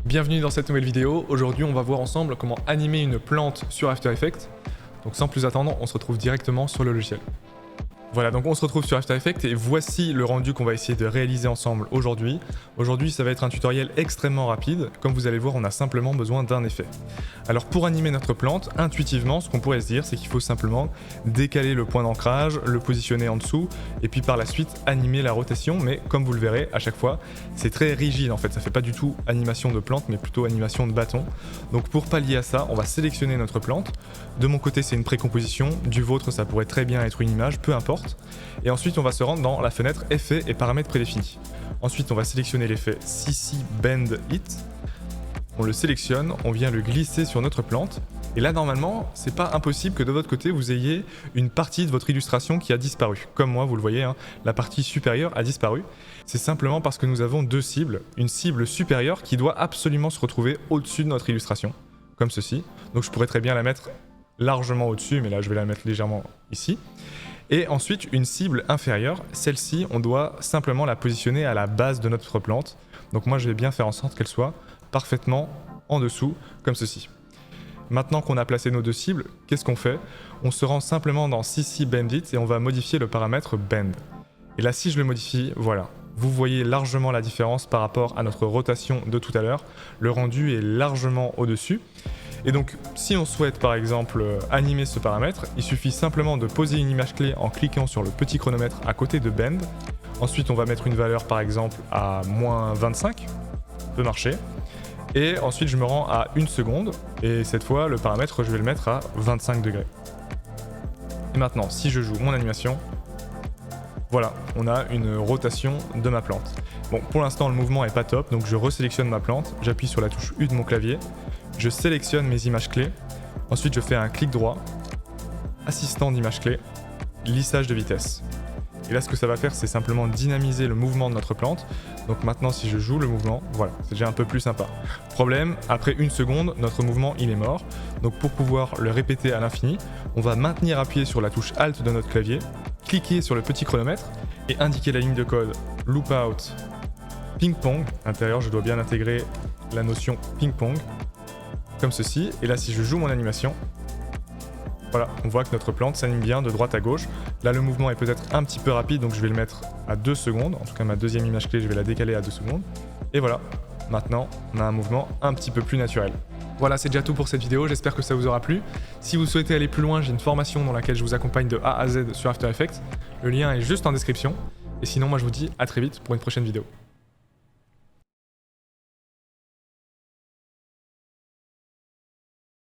Bienvenue dans cette nouvelle vidéo. Aujourd'hui, on va voir ensemble comment animer une plante sur After Effects. Donc sans plus attendre, on se retrouve directement sur le logiciel. Voilà, donc on se retrouve sur After Effects et voici le rendu qu'on va essayer de réaliser ensemble aujourd'hui. Aujourd'hui, ça va être un tutoriel extrêmement rapide. Comme vous allez voir, on a simplement besoin d'un effet. Alors pour animer notre plante, intuitivement, ce qu'on pourrait se dire, c'est qu'il faut simplement décaler le point d'ancrage, le positionner en dessous, et puis par la suite animer la rotation. Mais comme vous le verrez, à chaque fois, c'est très rigide en fait. Ça fait pas du tout animation de plante, mais plutôt animation de bâton. Donc pour pallier à ça, on va sélectionner notre plante. De mon côté, c'est une précomposition. Du vôtre, ça pourrait très bien être une image, peu importe. Et ensuite, on va se rendre dans la fenêtre Effets et paramètres prédéfinis. Ensuite, on va sélectionner l'effet CC Bend It. On le sélectionne, on vient le glisser sur notre plante. Et là, normalement, c'est pas impossible que de votre côté, vous ayez une partie de votre illustration qui a disparu. Comme moi, vous le voyez, la partie supérieure a disparu. C'est simplement parce que nous avons deux cibles. Une cible supérieure qui doit absolument se retrouver au-dessus de notre illustration, comme ceci. Donc je pourrais très bien la mettre largement au-dessus, mais là, je vais la mettre légèrement ici. Et ensuite, une cible inférieure, celle-ci, on doit simplement la positionner à la base de notre plante. Donc moi, je vais bien faire en sorte qu'elle soit parfaitement en dessous, comme ceci. Maintenant qu'on a placé nos deux cibles, qu'est-ce qu'on fait? On se rend simplement dans CC Bend It et on va modifier le paramètre Bend. Et là, si je le modifie, voilà. Vous voyez largement la différence par rapport à notre rotation de tout à l'heure. Le rendu est largement au-dessus. Et donc, si on souhaite par exemple animer ce paramètre, il suffit simplement de poser une image clé en cliquant sur le petit chronomètre à côté de Bend. Ensuite, on va mettre une valeur par exemple à moins 25, ça peut marcher. Et ensuite, je me rends à 1 seconde, et cette fois, le paramètre, je vais le mettre à 25 degrés. Et maintenant, si je joue mon animation, voilà, on a une rotation de ma plante. Bon, pour l'instant, le mouvement est pas top, donc je resélectionne ma plante, j'appuie sur la touche U de mon clavier, je sélectionne mes images clés, ensuite je fais un clic droit, assistant d'image clé, lissage de vitesse. Et là, ce que ça va faire, c'est simplement dynamiser le mouvement de notre plante. Donc maintenant, si je joue le mouvement, voilà, c'est déjà un peu plus sympa. Problème, après 1 seconde, notre mouvement, il est mort. Donc pour pouvoir le répéter à l'infini, on va maintenir appuyé sur la touche Alt de notre clavier, cliquer sur le petit chronomètre et indiquer la ligne de code Loop Out Ping Pong. À l'intérieur, je dois bien intégrer la notion Ping Pong, comme ceci. Et là, si je joue mon animation, voilà, on voit que notre plante s'anime bien de droite à gauche. Là, le mouvement est peut-être un petit peu rapide, donc je vais le mettre à 2 secondes. En tout cas, ma deuxième image clé, je vais la décaler à 2 secondes. Et voilà, maintenant, on a un mouvement un petit peu plus naturel. Voilà, c'est déjà tout pour cette vidéo, j'espère que ça vous aura plu. Si vous souhaitez aller plus loin, j'ai une formation dans laquelle je vous accompagne de A à Z sur After Effects. Le lien est juste en description. Et sinon, moi, je vous dis à très vite pour une prochaine vidéo.